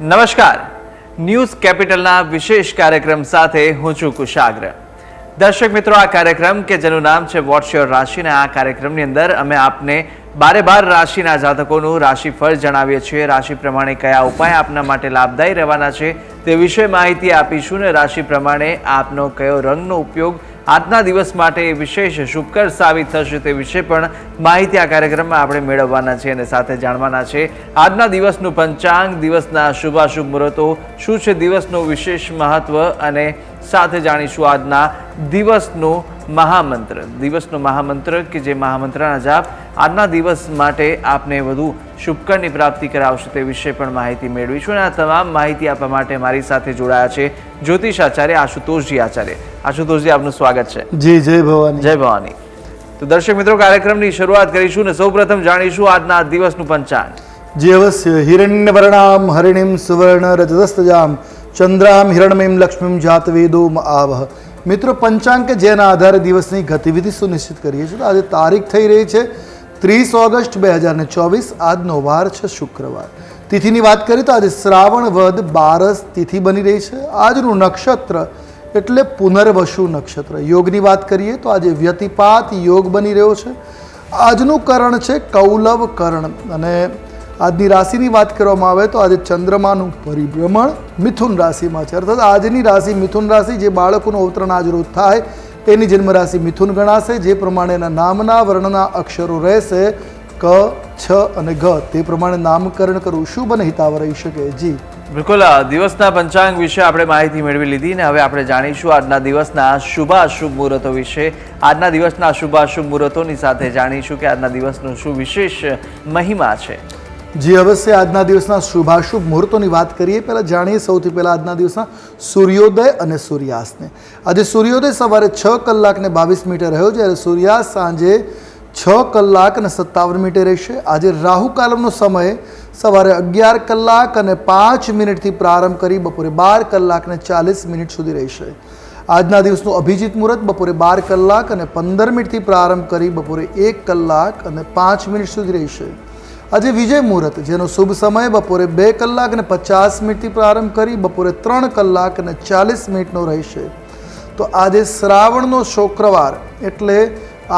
નમસ્કાર, ન્યૂઝ કેપિટલના વિશેષ કાર્યક્રમ સાથે હું છું કુશાગ્ર. દર્શક મિત્રો, આ કાર્યક્રમ કે જેનું નામ છે વોટ્સ યોર રાશિ, આ કાર્યક્રમની અંદર અમે આપને બારે બાર રાશિના જાતકોનું રાશિફળ જણાવીએ છીએ. રાશિ પ્રમાણે કયા ઉપાય આપના માટે લાભદાયી રહેવાના છે તે વિશે માહિતી આપીશું ને રાશિ પ્રમાણે આપનો કયો રંગનો ઉપયોગ આજના દિવસ માટે વિશેષ શુભકર સાબિત થશે તે વિશે પણ માહિતી આ કાર્યક્રમમાં આપણે મેળવવાના છે અને સાથે જાણવાના છે આજના દિવસનું પંચાંગ, દિવસના શુભાશુભ મુહૂર્તો શું છે, દિવસનું વિશેષ મહત્વ અને સાથે જાણીશું આજના દિવસનું મહામંત્ર કે જે મહામંત્રના જાપ આજના દિવસ માટે આપને વધુ શુભકરની પ્રાપ્તિ કરાવશે તે વિશે પણ માહિતી મેળવીશું. અને આ તમામ માહિતી આપવા માટે મારી સાથે જોડાયા છે જ્યોતિષ આચાર્ય આશુતોષજી આચાર્ય. આશુતોષજી, આપનું સ્વાગત છે. જી, જય ભવાની. જય ભવાની. તો દર્શક મિત્રો, કાર્યક્રમની શરૂઆત કરીશું અને સૌપ્રથમ જાણીશું આજના દિવસનું પંચાંગ. જી અવશ્ય. હિરણ્યવર્ણામ હરિણીમ સુવર્ણ રજતસ્તજામ ચંદ્રામ હિરણમયમ લક્ષ્મીમ જાતવેદો આવહ. મિત્રો, પંચાંગ કે જેના આધારે દિવસની ગતિવિધિ સુનિશ્ચિત કરીએ છીએ. આજે તારીખ થઈ રહી છે 30 ઓગસ્ટ 2024. આજનો વાર છે શુક્રવાર. તિથિની વાત કરીએ તો આજે શ્રાવણ વદ 12 તિથિ બની રહી છે. આજનું નક્ષત્ર એટલે પુનર્વસુ નક્ષત્ર. યોગની વાત કરીએ તો આજે વ્યતિપાત યોગ બની રહ્યો છે. આજનું કરણ છે કૌલવ કરણ. અને આજની રાશિની વાત કરવામાં આવે તો આજે ચંદ્રમાનું પરિભ્રમણ મિથુન રાશિમાં છે. અર્થાત આજની રાશિ મિથુન રાશિ. જે બાળકોનું અવતરણ આજ રોજ થાય તેની જન્મ રાશિ મિથુન ગણાશે. જે પ્રમાણે એના નામના વર્ણના અક્ષરો રહેશે ક, છ અને ગ, તે પ્રમાણે નામકરણ કરવું શુભ અને હિતાવ રહી શકે. જી બિલકુલ. દિવસના પંચાંગ વિશે આપણે માહિતી મેળવી લીધી ને હવે આપણે જાણીશું આજના દિવસના શુભાશુભ મુહૂર્તો વિશે. આજના દિવસના શુભાશુભ મુહૂર્તોની સાથે જાણીશું કે આજના દિવસનો શું વિશેષ મહિમા છે. જી અવશ્ય. આજના દિવસના શુભાશુભ મુહૂર્તોની વાત કરીએ પહેલાં જાણીએ સૌથી પહેલાં આજના દિવસના સૂર્યોદય અને સૂર્યાસ્તને. આજે સૂર્યોદય સવારે 6 કલાક ને 22 મિનિટે રહ્યો, જ્યારે સૂર્યાસ્ત સાંજે 6 કલાક અને 57 મિનિટે રહેશે. આજે રાહુ કાલમનો સમય સવારે 11 કલાક અને 5 મિનિટથી પ્રારંભ કરી બપોરે 12 કલાક ને 40 મિનિટ સુધી રહેશે. આજના દિવસનું અભિજીત મુહૂર્ત બપોરે 12 કલાક અને 15 મિનિટથી પ્રારંભ કરી બપોરે 1 કલાક અને 5 મિનિટ સુધી રહેશે. આજે વિજય મુહૂર્ત, જેનો શુભ સમય બપોરે 2 કલાક અને 50 મિનિટથી પ્રારંભ કરી બપોરે 3 કલાક અને 40 મિનિટનો રહેશે. તો આજે શ્રાવણનો શુક્રવાર એટલે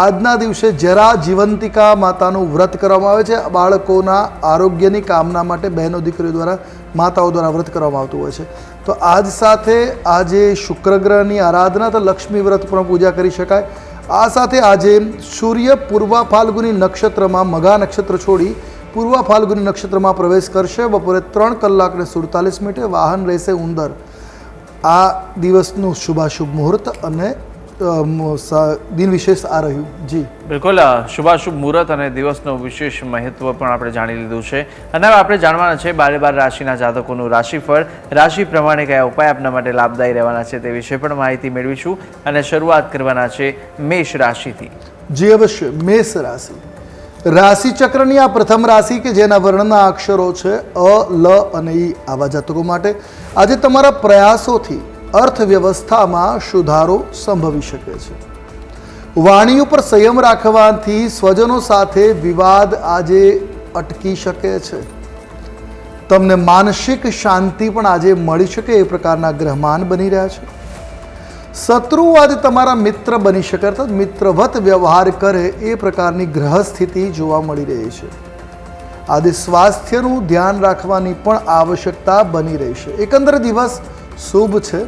આજના દિવસે જરા જીવંતિકા માતાનું વ્રત કરવામાં આવે છે. બાળકોના આરોગ્યની કામના માટે બહેનો દીકરીઓ દ્વારા, માતાઓ દ્વારા વ્રત કરવામાં આવતું હોય છે. તો આજ સાથે આજે શુક્રગ્રહની આરાધના તો લક્ષ્મી વ્રત પણ પૂજા કરી શકાય. આ સાથે આજે સૂર્ય પૂર્વ ફાલ્ગુની નક્ષત્રમાં મઘા નક્ષત્ર છોડી પૂર્વ ફાલ્ગુની નક્ષત્રમાં પ્રવેશ કરશે. બપોરે 3 કલાક ને 47 મિનિટે વાહન રહેશે ઉંદર. આ દિવસનું શુભાશુભ મુહૂર્ત અને દિન વિશેષ આ રહ્યું. જી બિલકુલ. શુભાશુભ મુહૂર્ત અને દિવસનું વિશેષ મહત્વ પણ આપણે જાણી લીધું છે. અને હવે આપણે જાણવાના છે 12 રાશિના જાતકોનું રાશિફળ. રાશિ પ્રમાણે કયા ઉપાય આપના માટે લાભદાયી રહેવાના છે તે વિશે પણ માહિતી મેળવીશું અને શરૂઆત કરવાના છે મેષ રાશિથી. જી અવશ્ય. મેષ રાશિ રાશિ ચક્રની આ પ્રથમ રાશિ કે જેના વર્ણના અક્ષરો છે અ, લ અને ઈ. આવા જાતકો માટે આજે તમારા પ્રયાસોથી અર્થવ્યવસ્થામાં સુધારો સંભવી શકે છે. વાણી ઉપર સંયમ રાખવાથી સ્વજનો સાથે વિવાદ આજે અટકી શકે છે. તમને માનસિક શાંતિ પણ આજે મળી શકે એ પ્રકારના ગ્રહમાન બની રહ્યા છે. શત્રુઓ આજે તમારા મિત્ર બની શકે, અર્થાત મિત્રવત વ્યવહાર કરે એ પ્રકારની ગ્રહ સ્થિતિ જોવા મળી રહી છે. આજે સ્વાસ્થ્યનું ધ્યાન રાખવાની પણ આવશ્યકતા બની રહી છે. એકંદરે દિવસ શુભ છે.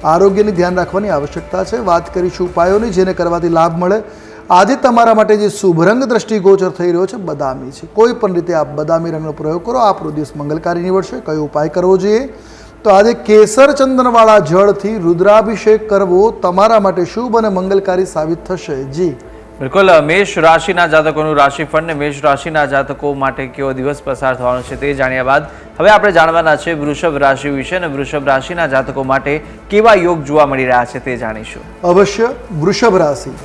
આરોગ્યની ધ્યાન રાખવાની આવશ્યકતા છે. વાત કરીશું ઉપાયોની જેને કરવાથી લાભ મળે. આજે તમારા માટે જે શુભ રંગ દ્રષ્ટિગોચર થઈ રહ્યો છે બદામી છે. કોઈ પણ રીતે આપ બદામી રંગનો પ્રયોગ કરો, આપણો દિવસ મંગલકારી નીવડશે. કયો ઉપાય કરવો જોઈએ? તો આજે કેસર ચંદનવાળા જળથી રુદ્રાભિષેક કરવો તમારા માટે શુભ અને મંગલકારી સાબિત થશે. જી બિલકુલ. મેષ રાશિના જાતકોનું રાશિફળ ને મેષ રાશિના જાતકો માટે કેવો દિવસ પસાર થવાનો છે તે જાણ્યા બાદ હવે આપણે જાણવાના છે વૃષભ રાશિ વિશે. અને વૃષભ રાશિના જાતકો માટે કેવા યોગ જોવા મળી રહ્યા છે તે જાણીશું. અવશ્ય. વૃષભ રાશિ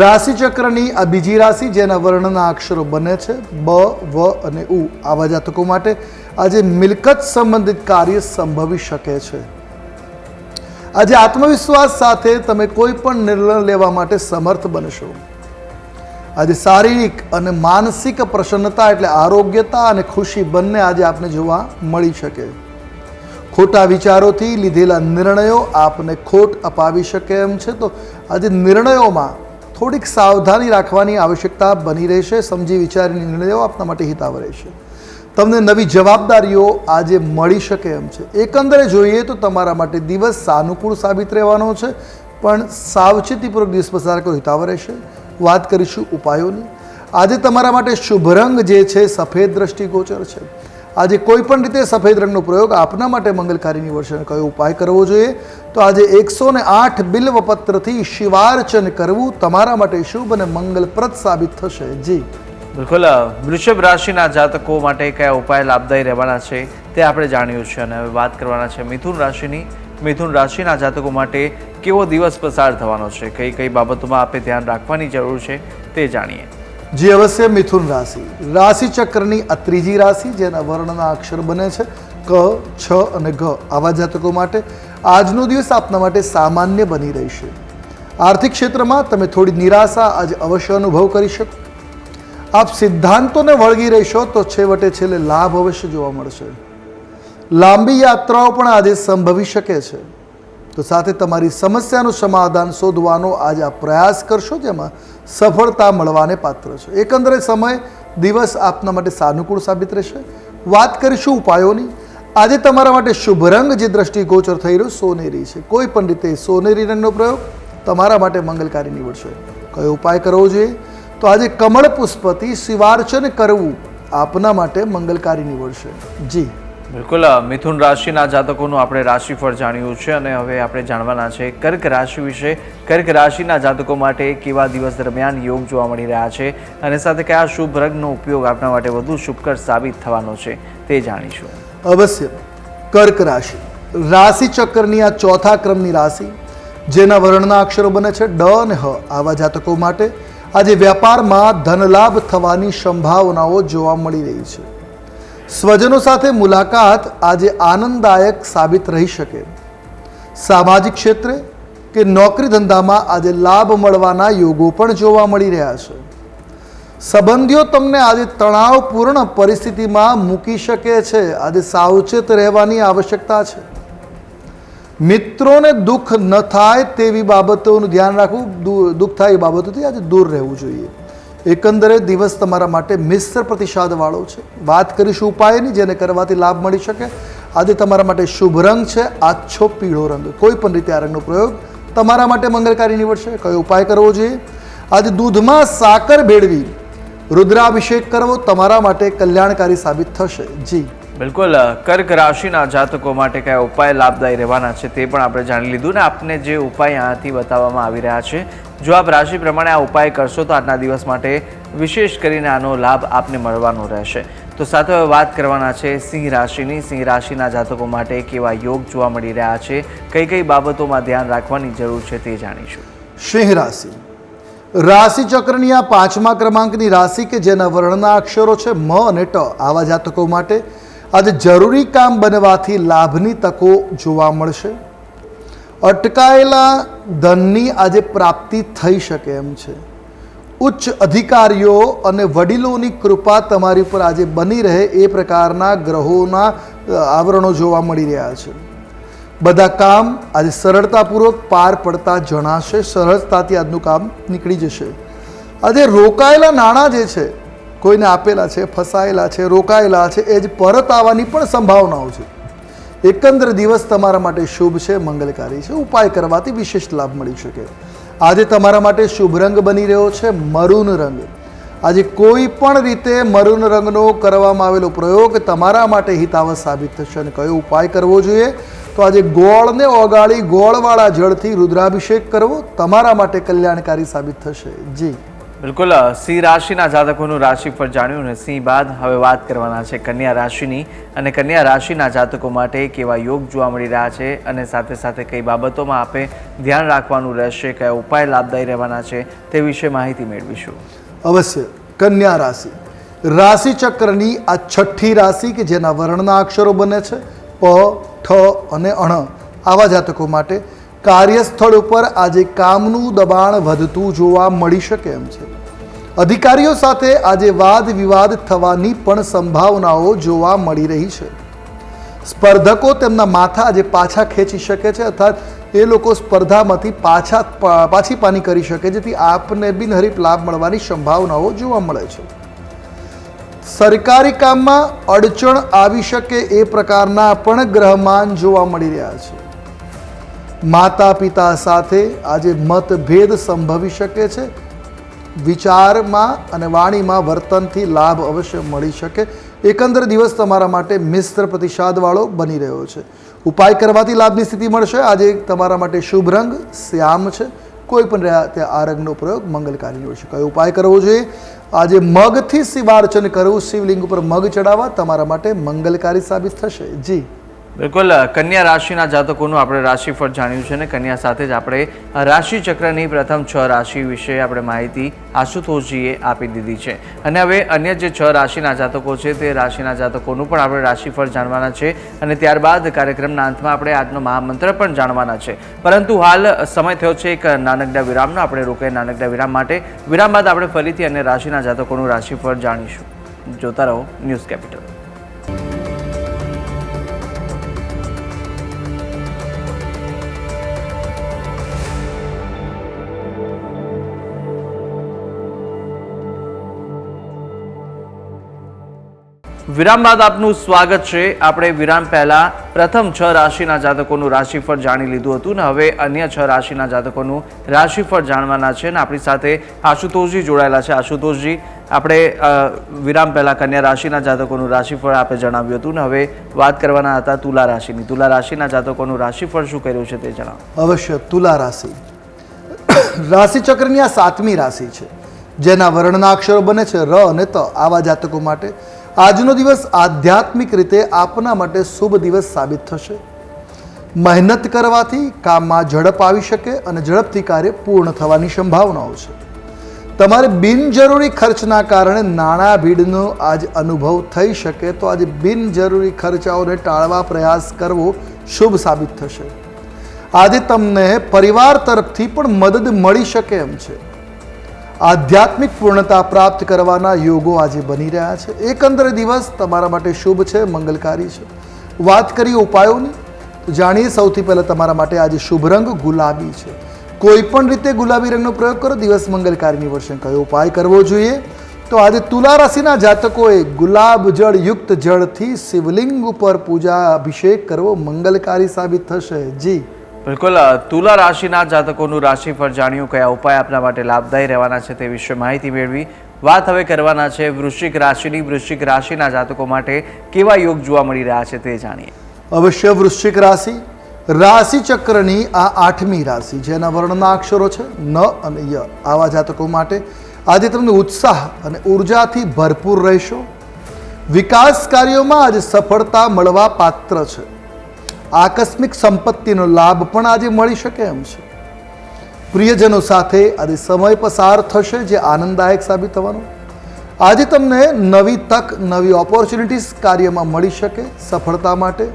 રાશિ ચક્રની આ બીજી રાશિ જેના વર્ણના અક્ષરો બને છે બ, વ અને ઉ. આવા જાતકો માટે આજે મિલકત સંબંધિત કાર્ય સંભવી શકે છે. આજે આત્મવિશ્વાસ સાથે તમે કોઈ પણ નિર્ણય લેવા માટે સમર્થ બનશો. આજે શારીરિક અને માનસિક પ્રસન્નતા એટલે આરોગ્યતા અને ખુશી બંને આજે આપને જોવા મળી શકે. ખોટા વિચારોથી લીધેલા નિર્ણયો આપને ખોટ અપાવી શકે એમ છે. તો આજે નિર્ણયોમાં થોડીક સાવધાની રાખવાની આવશ્યકતા બની રહેશે. સમજી વિચારીને નિર્ણયો આપના માટે હિતાવ રહેશે. તમને નવી જવાબદારીઓ આજે મળી શકે એમ છે. એકંદરે જોઈએ તો તમારા માટે દિવસ સાનુકૂળ સાબિત રહેવાનો છે, પણ સાવચેતીપૂર્વક દિવસ પસાર કરો હિતાવ રહેશે. વાત કરીશું ઉપાયોની. આજે તમારા માટે શુભ રંગ જે છે સફેદ દ્રષ્ટિગોચર છે. આજે કોઈ પણ રીતે સફેદ રંગનો પ્રયોગ આપના માટે મંગલકારી નીવડશે. કયો ઉપાય કરવો જોઈએ? તો આજે 108 બિલ્વપત્રથી શિવાર્ચન કરવું તમારા માટે શુભ અને મંગલપ્રદ સાબિત થશે. જી બિલકુલ. વૃષભ રાશિના જાતકો માટે કયા ઉપાય લાભદાયી રહેવાના છે તે આપણે જાણ્યું છે. અને હવે વાત કરવાના છે મિથુન રાશિની. મિથુન રાશિના જાતકો માટે કેવો દિવસ પસાર થવાનો છે, કઈ કઈ બાબતોમાં આપણે ધ્યાન રાખવાની જરૂર છે તે જાણીએ. જી અવશ્ય. મિથુન રાશિ રાશિ ચક્રની આ ત્રીજી રાશિ જેના વર્ણના અક્ષર બને છે ક, છ અને ગ. આવા જાતકો માટે આજનો દિવસ આપના માટે સામાન્ય બની રહેશે. આર્થિક ક્ષેત્રમાં તમે થોડી નિરાશા આજે અવશ્ય અનુભવ કરી શકો. આપ સિદ્ધાંતોને વળગી રહેશો તો છેલ્લે લાભ અવશ્ય જોવા મળશે. લાંબી યાત્રાઓ પણ આજે સંભવી શકે છે. તો સાથે તમારી સમસ્યાનું સમાધાન શોધવાનો આજે આ પ્રયાસ કરશો, જેમાં સફળતા મળવાને પાત્ર છે. એકંદરે સમય દિવસ આપના માટે સાનુકૂળ સાબિત રહેશે. વાત કરીશું ઉપાયોની. આજે તમારા માટે શુભ રંગ જે દ્રષ્ટિગોચર થઈ રહ્યો સોનેરી છે. કોઈ પણ રીતે સોનેરી રંગનો પ્રયોગ તમારા માટે મંગલકારી નીવડશે. કયો ઉપાય કરવો જોઈએ? તો આજે કમળ પુષ્પથી શિવાર્ચન કરવું આપના માટે મંગલકારી નીવડશે. જી બિલકુલ. મિથુન રાશિના જાતકોનું આપણે રાશિફળ જાણ્યું છે અને હવે આપણે જાણવાના છે કર્ક રાશિ વિશે. કર્ક રાશિના જાતકો માટે કેવા દિવસ દરમિયાન યોગ જોવા મળી રહ્યા છે અને સાથે કયા શુભ રંગનો ઉપયોગ આપણા માટે વધુ શુભકર સાબિત થવાનો છે તે જાણીશું. અવશ્ય. કર્ક રાશિ રાશિ ચક્રની આ ચોથા ક્રમની રાશિ જેના વર્ણના અક્ષરો બને છે ડ અને હ. આવા જાતકો માટે આજે વ્યાપારમાં ધનલાભ થવાની સંભાવનાઓ જોવા મળી રહી છે. સ્વજનો સાથે મુલાકાત આજે આનંદદાયક સાબિત રહી શકે. સામાજિક ક્ષેત્રે કે નોકરી ધંધામાં આજે લાભ મળવાના યોગો પણ જોવા મળી રહ્યા છે. સંબંધીઓ તમને આજે તણાવપૂર્ણ પરિસ્થિતિમાં મૂકી શકે છે. આજે સાવચેત રહેવાની આવશ્યકતા છે. મિત્રોને દુઃખ ન થાય તેવી બાબતોનું ધ્યાન રાખવું. દુઃખ થાય એ બાબતોથી આજે દૂર રહેવું જોઈએ. એકંદરે દિવસ તમારા માટે મિશ્ર પ્રતિસાદવાળો છે. વાત કરીશું ઉપાયની જેને કરવાથી લાભ મળી શકે. આજે તમારા માટે શુભ રંગ છે આછો પીળો રંગ. કોઈ પણ રીતે આ રંગનો પ્રયોગ તમારા માટે મંગલકારી નીવડશે. કયો ઉપાય કરવો જોઈએ? આજે દૂધમાં સાકર ભેળવી રુદ્રાભિષેક કરવો તમારા માટે કલ્યાણકારી સાબિત થશે. જી બિલકુલ. કર્ક રાશિના જાતકો માટે કયા ઉપાય લાભદાયી રહેવાના છે તે પણ આપણે જાણી લીધું ને આપને જે ઉપાય અહીંયાથી બતાવવામાં આવી રહ્યા છે, જો આપ રાશિ પ્રમાણે આ ઉપાય કરશો તો આજના દિવસ માટે વિશેષ કરીને આનો લાભ આપને મળવાનો રહેશે. તો સાથે હવે વાત કરવાના છે સિંહ રાશિની. સિંહ રાશિના જાતકો માટે કેવા યોગ જોવા મળી રહ્યા છે, કઈ કઈ બાબતોમાં ધ્યાન રાખવાની જરૂર છે તે જાણીશું. સિંહ રાશિ રાશિ ચક્રની આ પાંચમા ક્રમાંકની રાશિ કે જેના વર્ણના અક્ષરો છે મ અને ટ. આવા જાતકો માટે આજે જરૂરી કામ બનવાથી લાભની તકો જોવા મળશે. અટકાયેલા ધનની આજે પ્રાપ્તિ થઈ શકે એમ છે. ઉચ્ચ અધિકારીઓ અને વડીલોની કૃપા તમારી ઉપર આજે બની રહે એ પ્રકારના ગ્રહોના આવરણો જોવા મળી રહ્યા છે. બધા કામ આજે સરળતાપૂર્વક પાર પડતા જણાશે. સરળતાથી આજનું કામ નીકળી જશે. આજે રોકાયેલા નાણાં જે છે, કોઈને આપેલા છે, ફસાયેલા છે, રોકાયેલા છે, એ જ પરત આવવાની પણ સંભાવનાઓ છે. એકંદર દિવસ તમારા માટે શુભ છે, મંગલકારી છે. ઉપાય કરવાથી વિશેષ લાભ મળી શકે. આજે તમારા માટે શુભ રંગ બની રહ્યો છે મરૂન રંગ. આજે કોઈ પણ રીતે મરૂન રંગનો કરવામાં આવેલો પ્રયોગ તમારા માટે હિતાવહ સાબિત થશે. અને કયો ઉપાય કરવો જોઈએ? તો આજે ગોળને ઓગાળી ગોળવાળા જળથી રુદ્રાભિષેક કરવો તમારા માટે કલ્યાણકારી સાબિત થશે. જી બિલકુલ. સિંહ રાશિના જાતકોનું રાશિફળ જાણ્યું ને સિંહ બાદ હવે વાત કરવાના છે કન્યા રાશિની. અને કન્યા રાશિના જાતકો માટે કેવા યોગ જોવા મળી રહ્યા છે અને સાથે સાથે કઈ બાબતોમાં આપણે ધ્યાન રાખવાનું રહેશે, કયા ઉપાય લાભદાયી રહેવાના છે તે વિશે માહિતી મેળવીશું. અવશ્ય. કન્યા રાશિ રાશિ ચક્રની આ છઠ્ઠી રાશિ કે જેના વર્ણના અક્ષરો બને છે પ, ઠ અને અણ. આવા જાતકો માટે કાર્યસ્થળ ઉપર આજે કામનું દબાણ વધતું જોવા મળી શકે એમ છે. અધિકારીઓ સાથે આજે વાદ વિવાદ થવાની પણ સંભાવનાઓ જોવા મળી રહી છે. સ્પર્ધકો તેમના માથા આજે પાછા ખેંચી શકે છે, અર્થાત એ લોકો સ્પર્ધામાંથી પાછી પાની કરી શકે, જેથી આપને બિનહરીફ લાભ મળવાની સંભાવનાઓ જોવા મળે છે. સરકારી કામમાં અડચણ આવી શકે એ પ્રકારના પણ ગ્રહમાન જોવા મળી રહ્યા છે. માતા પિતા સાથે આજે મતભેદ સંભવી શકે છે. વિચારમાં અને વાણીમાં વર્તનથી લાભ અવશ્ય મળી શકે. એકંદર દિવસ તમારા માટે મિશ્ર પ્રતિસાદવાળો બની રહ્યો છે. ઉપાય કરવાથી લાભની સ્થિતિ મળશે. આજે તમારા માટે શુભ રંગ શ્યામ છે. કોઈ પણ રહ્યા ત્યાં આ રંગનો પ્રયોગ મંગલકારી નીવડશે. કયો ઉપાય કરવો જોઈએ? આજે મગથી શિવાર્ચન કરવું, શિવલિંગ ઉપર મગ ચડાવવા તમારા માટે મંગલકારી સાબિત થશે. જી બિલકુલ, કન્યા રાશિના જાતકોનું આપણે રાશિફળ જાણ્યું છે ને કન્યા સાથે જ આપણે રાશિ ચક્રની પ્રથમ 6 રાશિ વિશે આપણે માહિતી આશુતોષજીએ આપી દીધી છે. અને હવે અન્ય જે 6 રાશિના જાતકો છે તે રાશિના જાતકોનું પણ આપણે રાશિફળ જાણવાના છે અને ત્યારબાદ કાર્યક્રમના અંતમાં આપણે આજનો મહામંત્ર પણ જાણવાના છે. પરંતુ હાલ સમય થયો છે એક નાનકડા વિરામનો. આપણે રોકાય નાનકડા વિરામ માટે. વિરામ બાદ આપણે ફરીથી અન્ય રાશિના જાતકોનું રાશિફળ જાણીશું. જોતા રહો ન્યૂઝ કેપિટલ. વિરામ બાદ આપનું સ્વાગત છે. આપણે વિરામ પહેલા પ્રથમ 6 રાશિના જાતકોનું રાશિફળ જાણી લીધું હતું ને હવે અન્ય 6 રાશિના જાતકોનું રાશિફળ જાણવાના છે ને આપણી સાથે આશુતોષજી જોડાયેલા છે. આશુતોષજી, આપણે વિરામ પહેલા કન્યા રાશિના જાતકોનું રાશિફળ આપણે જણાવ્યું હતું ને હવે વાત કરવાના હતા તુલા રાશિની. તુલા રાશિના જાતકોનું રાશિફળ શું કર્યું છે તે જણાવો. અવશ્ય. તુલા રાશિ રાશિચક્રની આ 7મી રાશિ છે, જેના વર્ણના અક્ષરો બને છે ર અને ત. આવા જાતકો માટે આજનો દિવસ આધ્યાત્મિક રીતે આપના માટે શુભ દિવસ સાબિત થશે. મહેનત કરવાથી કામમાં ઝડપ આવી શકે અને ઝડપથી કાર્ય પૂર્ણ થવાની સંભાવનાઓ છે. તમારે બિનજરૂરી ખર્ચના કારણે નાણાં ભીડનો આજ અનુભવ થઈ શકે, તો આજે બિનજરૂરી ખર્ચાઓને ટાળવા પ્રયાસ કરવો શુભ સાબિત થશે. આજે તમને પરિવાર તરફથી પણ મદદ મળી શકે એમ છે. આધ્યાત્મિક પૂર્ણતા પ્રાપ્ત કરવાના યોગો આજે બની રહ્યા છે. એકંદરે દિવસ તમારા માટે શુભ છે, મંગલકારી છે. વાત કરીએ ઉપાયોની તો જાણીએ સૌથી પહેલાં તમારા માટે આજે શુભ રંગ ગુલાબી છે. કોઈ પણ રીતે ગુલાબી રંગનો પ્રયોગ કરો, દિવસ મંગલકારી નીવડશે. કયો ઉપાય કરવો જોઈએ? તો આજે તુલા રાશિના જાતકોએ ગુલાબ જળ યુક્ત જળથી શિવલિંગ ઉપર પૂજા અભિષેક કરવો મંગલકારી સાબિત થશે. જી બિલકુલ, તુલા રાશિના જાતકોનું રાશિફળ જાણ્યું. કયા ઉપાય આપના માટે લાભદાયી રહેવાના છે તે વિશે માહિતી મેળવી. વાત હવે કરવાના છે વૃશ્ચિક રાશિની. વૃશ્ચિક રાશિના જાતકો માટે કેવા યોગ જોવા મળી રહ્યા છે તે જાણીએ. અવશ્ય. વૃશ્ચિક રાશિ રાશિ ચક્રની આ 8મી રાશિ, જેના વર્ણના અક્ષરો છે ન અને ય. આવા જાતકો માટે આજે તમને ઉત્સાહ અને ઉર્જાથી ભરપૂર રહેશો. વિકાસ કાર્યોમાં આજે સફળતા મળવા પાત્ર છે. આકસ્મિક સંપત્તિનો લાભ પણ આજે મળી શકે એમ છે. પ્રિયજનો સાથે આજે સમય પસાર થશે, જે આનંદદાયક સાબિત થવાનો. આજે તમને નવી તક, નવી ઓપોર્ચ્યુનિટીઝ કાર્યમાં મળી શકે સફળતા માટે.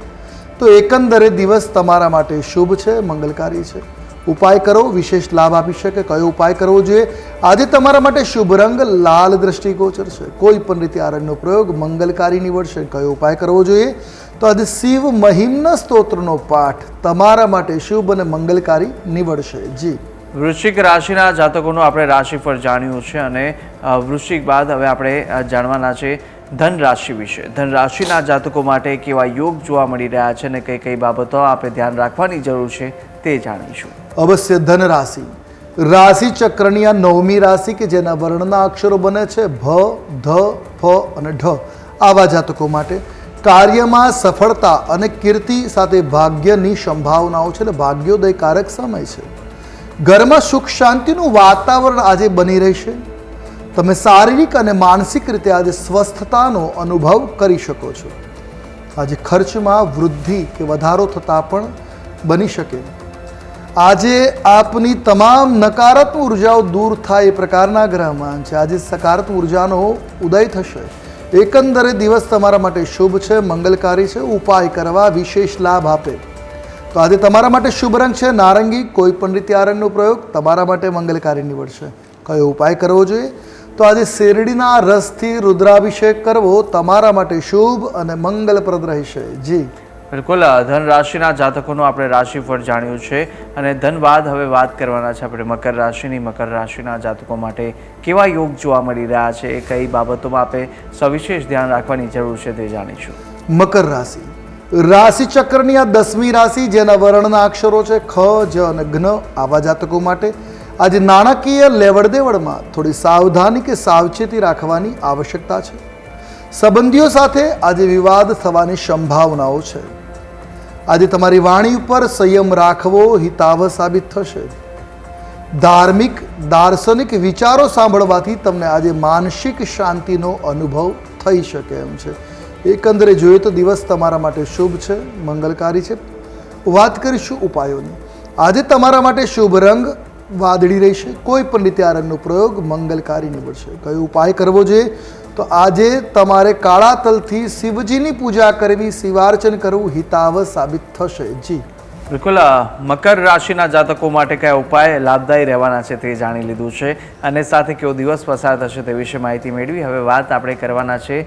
તો એકંદરે દિવસ તમારા માટે શુભ છે, મંગલકારી છે. ઉપાય કરો, વિશેષ લાભ આપી શકે. કયો ઉપાય કરવો જોઈએ? આજે તમારા માટે શુભ રંગ લાલ દ્રષ્ટિગોચર છે. કોઈ પણ રીતે આ રંગનો પ્રયોગ મંગલકારી નીવડશે. કયો ઉપાય કરવો જોઈએ? તો આજે શિવ મહિમ્ન સ્તોત્રનો પાઠ તમારા માટે શુભ અને મંગલકારી નીવડશે. જી વૃશ્ચિક રાશિના જાતકોનું આપણે રાશિફળ જાણ્યું છે અને વૃશ્ચિક બાદ હવે આપણે જાણવાના છે ધન રાશિ વિશે. ધન રાશિના જાતકો માટે કેવા યોગ જોવા મળી રહ્યા છે અને કઈ કઈ બાબતો આપણે ધ્યાન રાખવાની જરૂર છે તે જાણીશું. અવશ્ય. ધન રાશિ રાશિ ચક્રની આ 9મી રાશિ કે જેના વર્ણના અક્ષરો બને છે ભ, ધ, ફ અને ઢ. આવા જાતકો માટે કાર્યમાં સફળતા અને કીર્તિ સાથે ભાગ્યની સંભાવનાઓ છે, એટલે ભાગ્યોદયકારક સમય છે. ઘરમાં સુખ શાંતિનું વાતાવરણ આજે બની રહેશે. તમે શારીરિક અને માનસિક રીતે આજે સ્વસ્થતાનો અનુભવ કરી શકો છો. આજે ખર્ચમાં વૃદ્ધિ કે વધારો થતાં પણ બની શકે. આજે આપની તમામ નકારાત્મક ઉર્જાઓ દૂર થાય એ પ્રકારના ગ્રહમાન છે. આજે સકારાત્મક ઉર્જાનો ઉદય થશે. એકંદરે દિવસ તમારા માટે શુભ છે, મંગલકારી છે. ઉપાય કરવા વિશેષ લાભ આપે. તો આજે તમારા માટે શુભ રંગ છે નારંગી. કોઈ પણ રીતે આ રંગનો પ્રયોગ તમારા માટે મંગલકારી નીવડશે. કયો ઉપાય કરવો જોઈએ? તો આજે શેરડીના રસથી રુદ્રાભિષેક કરવો તમારા માટે શુભ અને મંગલપ્રદ રહેશે. જી બિલકુલ ધન રાશિના જાતકોનું આપણે રાશિફળ જાણ્યું છે અને ધન બાદ હવે વાત કરવાના છે આપણે મકર રાશિની. મકર રાશિના જાતકો માટે કેવા યોગ જોવા મળી રહ્યા છે, કઈ બાબતોમાં આપણે સવિશેષ ધ્યાન રાખવાની જરૂર છે તે જાણીશું. મકર રાશિ રાશિ ચક્રની આ 10મી રાશિ જેના વર્ણના અક્ષરો છે ખ, જ અને જ્ઞ. આવા જાતકો માટે આજે નાણાકીય લેવડ દેવડમાં થોડી સાવધાની કે સાવચેતી રાખવાની આવશ્યકતા છે. સંબંધીઓ સાથે આજે વિવાદ થવાની સંભાવનાઓ છે. આજે તમારી વાણી ઉપર સંયમ રાખવો હિતાવહ સાબિત થશે. ધાર્મિક દાર્શનિક વિચારો સાંભળવાથી તમને આજે માનસિક શાંતિનો અનુભવ થઈ શકે એમ છે. એકંદરે જોઈએ તો દિવસ તમારા માટે શુભ છે, મંગલકારી છે. વાત કરીશું ઉપાયોની. આજે તમારા માટે શુભ રંગ વાદળી રહેશે. કોઈ પણ રીતે આ રંગનો પ્રયોગ મંગલકારી નીવડશે. કયો ઉપાય કરવો જોઈએ? તો આજે તમારે કાળા તલથી શિવજીની પૂજા કરવી, શિવાર્ચન કરવું હિતાવહ સાબિત થશે. જી બિલકુલ મકર રાશિના જાતકો માટે કયા ઉપાય લાભદાયી રહેવાના છે તે જાણી લીધું છે અને સાથે કેવો દિવસ પસાર થશે તે વિશે માહિતી મેળવી. હવે વાત આપણે કરવાના છે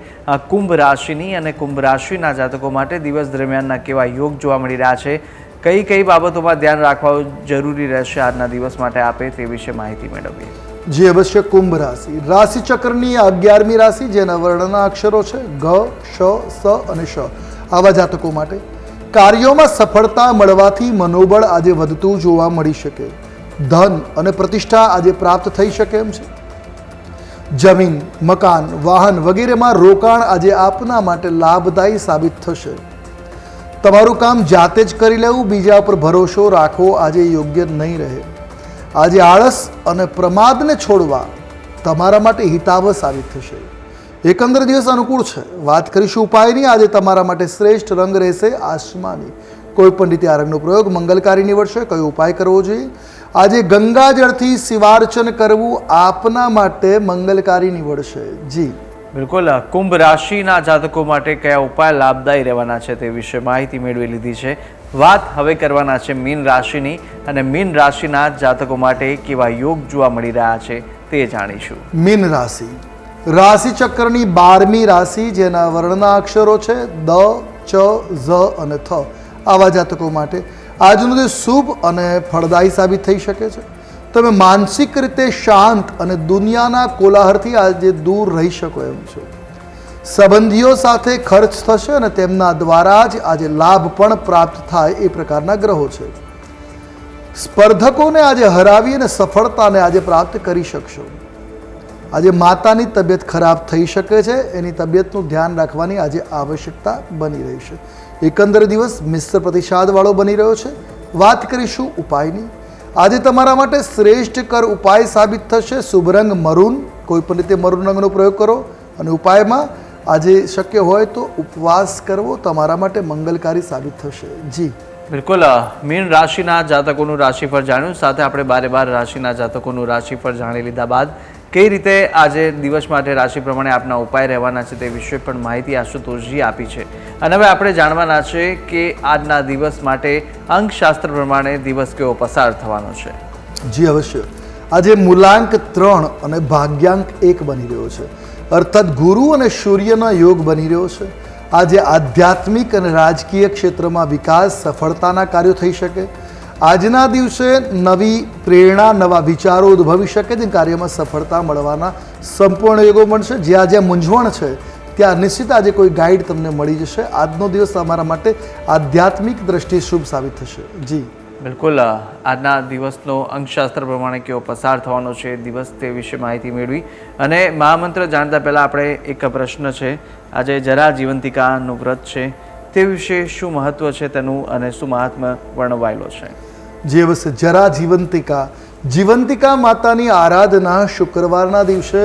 કુંભ રાશિની અને કુંભ રાશિના જાતકો માટે દિવસ દરમિયાનના કેવા યોગ જોવા મળી રહ્યા છે, કઈ કઈ બાબતોમાં ધ્યાન રાખવા જરૂરી રહેશે આજના દિવસ માટે આપે તે વિશે માહિતી મેળવીએ. જે અવશ્ય કુંભ રાશિ રાશિ ચક્રની 11મી રાશિ જેના વર્ણના અક્ષરો છે ગ, શ, સ અને શ. આવા જાતકો માટે કાર્યોમાં સફળતા મળવાથી મનોબળ આજે વધતું જોવા મળી શકે. ધન અને પ્રતિષ્ઠા આજે પ્રાપ્ત થઈ શકે એમ છે. જમીન, મકાન, વાહન વગેરેમાં રોકાણ આજે આપના માટે લાભદાયી સાબિત થશે. તમારું કામ જાતે જ કરી લેવું, બીજા પર ભરોસો રાખવો આજે યોગ્ય નહીં રહે. આજે આળસ અને પ્રમાદને છોડવા તમારા માટે હિતાવહ સાબિત થશે. એકંદર દિવસ અનુકૂળ છે. વાત કરીશું ઉપાયની. આજે તમારા માટે શ્રેષ્ઠ રંગ રહેશે આસમાની. કોઈ પણ રીતે આ રંગનો પ્રયોગ મંગલકારી નીવડશે. કયો ઉપાય કરવો જોઈએ? આજે ગંગાજળથી શિવાર્ચન કરવું આપના માટે મંગલકારી નીવડશે. જી બિલકુલ કુંભ રાશિના જાતકો માટે કયા ઉપાય લાભદાયી રહેવાના છે તે વિશે માહિતી મેળવી લીધી છે. વાત હવે કરવાના છે મીન રાશિની અને મીન રાશિના જાતકો માટે કેવા યોગ જોવા મળી રહ્યા છે તે જાણીશું. મીન રાશિ રાશિ ચક્રની 12મી રાશિ જેના વર્ણના અક્ષરો છે દ, ચ, ઝ અને થ. આવા જાતકો માટે આજનો દિવસ શુભ અને ફળદાયી સાબિત થઈ શકે છે. તમે માનસિક રીતે શાંત અને દુનિયાના કોલાહલથી આજે દૂર રહી શકો એમ છો. સંબંધીઓ સાથે ખર્ચ થશે અને તેમના દ્વારા જ આજે લાભ પણ પ્રાપ્ત થાય એ પ્રકારના ગ્રહો છે. સ્પર્ધકોને આજે હરાવી અને સફળતાને આજે પ્રાપ્ત કરી શકશો. આજે માતાની તબિયત ખરાબ થઈ શકે છે, એની તબિયતનું ધ્યાન રાખવાની આજે આવશ્યકતા બની રહી છે. એકંદર દિવસ મિશ્ર પ્રતિસાદવાળો બની રહ્યો છે. વાત કરીશું ઉપાયની. આજે તમારા માટે શ્રેષ્ઠ કર ઉપાય સાબિત થશે. શુભ રંગ મરૂન. કોઈ પણ રીતે મરૂન રંગનો પ્રયોગ કરો અને ઉપાયમાં આજે શક્ય હોય તો ઉપવાસ કરવો તમારા માટે મંગલકારી સાબિત થશે. જી બિલકુલ મીન રાશિના જાતકોનું રાશિફળ જાણ્યું, સાથે આપણે 12 રાશિના જાતકોનું રાશિફળ જાણી લીધા બાદ કઈ રીતે આજે દિવસ માટે રાશિ પ્રમાણે આપના ઉપાય રહેવાના છે તે વિશે પણ માહિતી આશુતોષજી આપી છે. અને હવે આપણે જાણવાના છે કે આજના દિવસ માટે અંકશાસ્ત્ર પ્રમાણે દિવસ કેવો પસાર થવાનો છે. જી અવશ્ય. આજે મૂલાંક 3 અને ભાગ્યાંક 1 બની રહ્યો છે. અર્થાત ગુરુ અને સૂર્યનો યોગ બની રહ્યો છે. આજે આધ્યાત્મિક અને રાજકીય ક્ષેત્રમાં વિકાસ, સફળતાના કાર્યો થઈ શકે. આજના દિવસે નવી પ્રેરણા, નવા વિચારો ઉદ્ભવી શકે છે. કાર્યમાં સફળતા મળવાના સંપૂર્ણ યોગો મળશે. જ્યાં જ્યાં મૂંઝવણ છે ત્યાં નિશ્ચિત આજે કોઈ ગાઈડ તમને મળી જશે. આજનો દિવસ તમારા માટે આધ્યાત્મિક દ્રષ્ટિએ શુભ સાબિત થશે. જી બિલકુલ આજના દિવસનો અંકશાસ્ત્ર પ્રમાણે કેવો પસાર થવાનો છે દિવસ તે વિશે માહિતી મેળવી. અને મહામંત્ર જાણતા પહેલાં આપણે એક પ્રશ્ન છે, આજે જરા જીવંતિકાનું વ્રત છે તે વિશે શું મહત્વ છે તેનું અને શું મહાત્મ્ય વર્ણવાયેલો છે? જે અવશ્ય. જરા જીવંતિકા. જીવંતિકા માતાની આરાધના શુક્રવારના દિવસે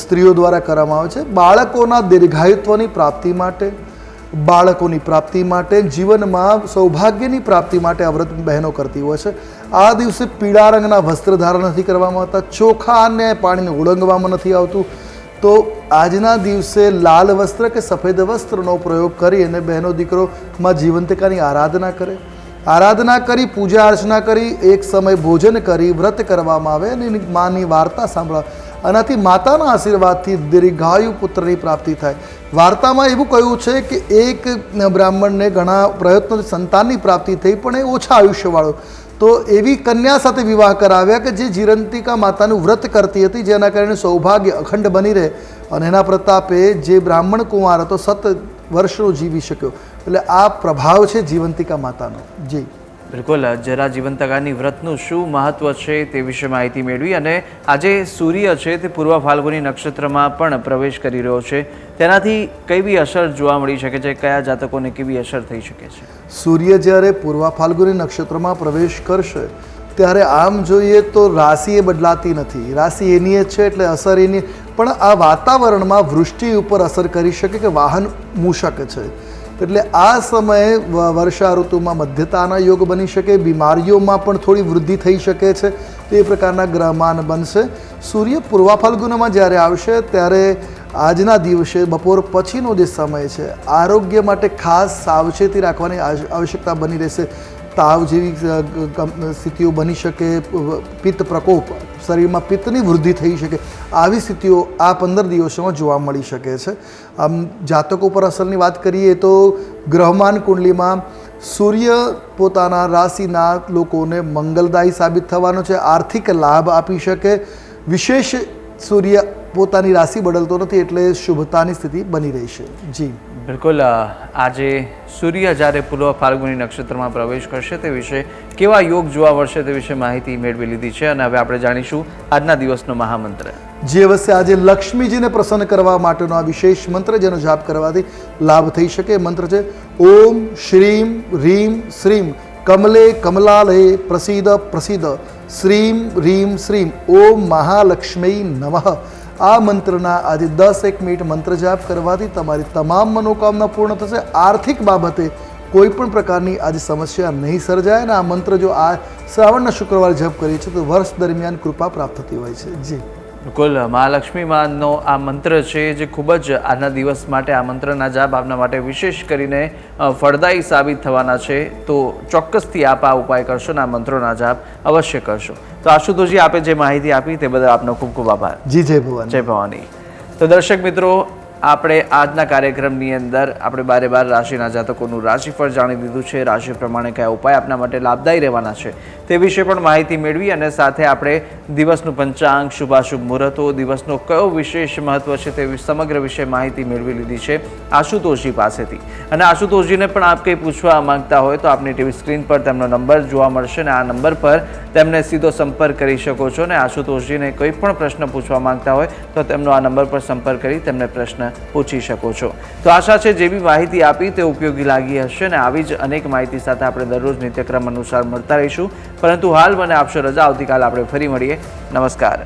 સ્ત્રીઓ દ્વારા કરવામાં આવે છે. બાળકોના દીર્ઘાયુત્વની પ્રાપ્તિ માટે, બાળકોની પ્રાપ્તિ માટે, જીવનમાં સૌભાગ્યની પ્રાપ્તિ માટે આ વ્રત બહેનો કરતી હોય છે. આ દિવસે પીળા રંગના વસ્ત્ર ધારણ નથી કરવામાં આવતા, ચોખા અને પાણીને ઓળંગવામાં નથી આવતું. તો આજના દિવસે લાલ વસ્ત્ર કે સફેદ વસ્ત્રનો પ્રયોગ કરી અને બહેનો દીકરો માં જીવંતિકાની આરાધના કરે. આરાધના કરી, પૂજા અર્ચના કરી, એક સમય ભોજન કરી વ્રત કરવામાં આવે અને માની વાર્તા સાંભળવા. આનાથી માતાના આશીર્વાદથી દીર્ઘાયુ પુત્રની પ્રાપ્તિ થાય. વાર્તામાં એવું કહ્યું છે કે એક બ્રાહ્મણને ઘણા પ્રયત્નોથી સંતાનની પ્રાપ્તિ થઈ, પણ એ ઓછા આયુષ્યવાળો, તો એવી કન્યા સાથે વિવાહ કરાવ્યા કે જે જીરંતિકા માતાનું વ્રત કરતી હતી, જેના કારણે સૌભાગ્ય અખંડ બની રહે. અને એના પ્રતાપે જે બ્રાહ્મણ કુંવાર હતો 7 વર્ષનો જીવી શક્યો. એટલે આ પ્રભાવ છે જીવંતિકા માતાનો. જી બિલકુલ. જરા જીવંતિકાની વ્રતનું શું મહત્વ છે તે વિશે માહિતી મેળવી. અને આજે સૂર્ય છે તે પૂર્વ ફાલ્ગુની નક્ષત્રમાં પણ પ્રવેશ કરી રહ્યો છે, તેનાથી કેવી અસર જોવા મળી શકે છે? કયા જાતકોને કેવી અસર થઈ શકે છે? સૂર્ય જ્યારે પૂર્વ ફાલ્ગુની નક્ષત્રમાં પ્રવેશ કરશે ત્યારે આમ જોઈએ તો રાશિ એ બદલાતી નથી, રાશિ એની જ છે, એટલે અસર એની. પણ આ વાતાવરણમાં વૃષ્ટિ ઉપર અસર કરી શકે કે વાહન મૂષક છે, એટલે આ સમયે વર્ષા ઋતુમાં મધ્યતાના યોગ બની શકે, બીમારીઓમાં પણ થોડી વૃદ્ધિ થઈ શકે છે. તે પ્રકારના ગ્રહમાન બનશે. સૂર્ય પૂર્વ ફાલ્ગુનમાં જ્યારે આવશે ત્યારે આજના દિવસે બપોર પછીનો જે સમય છે, આરોગ્ય માટે ખાસ સાવચેતી રાખવાની આવશ્યકતા બની રહેશે. તાવ જેવી સ્થિતિઓ બની શકે, પિત્ત પ્રકોપ, શરીરમાં પિત્તની વૃદ્ધિ થઈ શકે, આવી સ્થિતિઓ આ 15 દિવસોમાં જોવા મળી શકે છે. આમ જાતકો પર અસરની વાત કરીએ તો ગ્રહમાન કુંડલીમાં સૂર્ય પોતાના રાશિના લોકોને મંગલદાયી સાબિત થવાનો છે, આર્થિક લાભ આપી શકે. વિશેષ સૂર્ય પોતાની રાશિ બદલતો નથી, એટલે શુભતાની સ્થિતિ બની રહેશે. જી બિલકુલ. આજે સૂર્ય જ્યારે પૂર્વ ફાલ્ગુની નક્ષત્રમાં પ્રવેશ કરશે તે વિશે કેવા યોગ જોવા મળશે તે વિશે માહિતી મેળવી લીધી છે. અને હવે આપણે જાણીશું આજના દિવસનો મહામંત્ર. જે અવશ્ય આજે લક્ષ્મીજીને પ્રસન્ન કરવા માટેનો આ વિશેષ મંત્ર જેનો જાપ કરવાથી લાભ થઈ શકે. મંત્ર છે ઓમ શ્રીમ હ્રીમ શ્રીમ કમલે કમલાલયે પ્રસિદ્ધ પ્રસિદ્ધ શ્રીમ હ્રીમ શ્રીમ ઓમ મહાલક્ષ્મી નમઃ. આ મંત્રના આજે 10-1 મિનિટ મંત્ર જાપ કરવાથી તમારી તમામ મનોકામના પૂર્ણ થશે. આર્થિક બાબતે કોઈ પણ પ્રકારની આજે સમસ્યા નહીં સર્જાય. અને આ મંત્ર જો આ શ્રાવણના શુક્રવારે જપ કરીએ છીએ તો વર્ષ દરમિયાન કૃપા પ્રાપ્ત થતી હોય છે. જી બિલકુલ. મહાલક્ષ્મી માનો આ મંત્ર છે જે ખૂબ જ આજના દિવસ માટે આ મંત્રના જાપ આપના માટે વિશેષ કરીને ફળદાયી સાબિત થવાના છે. તો ચોક્કસથી આપ આ ઉપાય કરશો અને આ મંત્રોના જાપ અવશ્ય કરશો. તો આશુતોષજી, આપે જે માહિતી આપી તે બદલ આપનો ખૂબ ખૂબ આભાર. જી જય ભવાની. જય ભવાની. તો દર્શક મિત્રો, આપણે આજના કાર્યક્રમની અંદર આપણે 12 રાશિના જાતકોનું રાશિફળ જાણી દીધું છે. રાશિ પ્રમાણે કયા ઉપાય આપના માટે લાભદાયી રહેવાના છે તે વિશે પણ માહિતી મેળવી. અને સાથે આપણે દિવસનું પંચાંગ, શુભાશુભ મુહૂર્તો, દિવસનો કયો વિશેષ મહત્વ છે તે સમગ્ર વિશે માહિતી મેળવી લીધી છે આશુતોષજી પાસેથી. અને આશુતોષજીને પણ આપ કંઈ પૂછવા માંગતા હોય તો આપની ટીવી સ્ક્રીન પર તેમનો નંબર જોવા મળશે અને આ નંબર પર તેમને સીધો સંપર્ક કરી શકો છો. અને આશુતોષજીને કોઈ પણ પ્રશ્ન પૂછવા માંગતા હોય તો તેમનો આ નંબર પર સંપર્ક કરી તેમને પ્રશ્ન પૂછી શકો છો. તો આશા છે જે બી માહિતી આપી તે ઉપયોગી લાગી હશે. અને આવી જ અનેક માહિતી સાથે આપણે દરરોજ નિત્યક્રમ અનુસાર મળતા રહીશું. પરંતુ હાલ મને આપશો રજા. આવતીકાલે આપણે ફરી મળીએ. નમસ્કાર.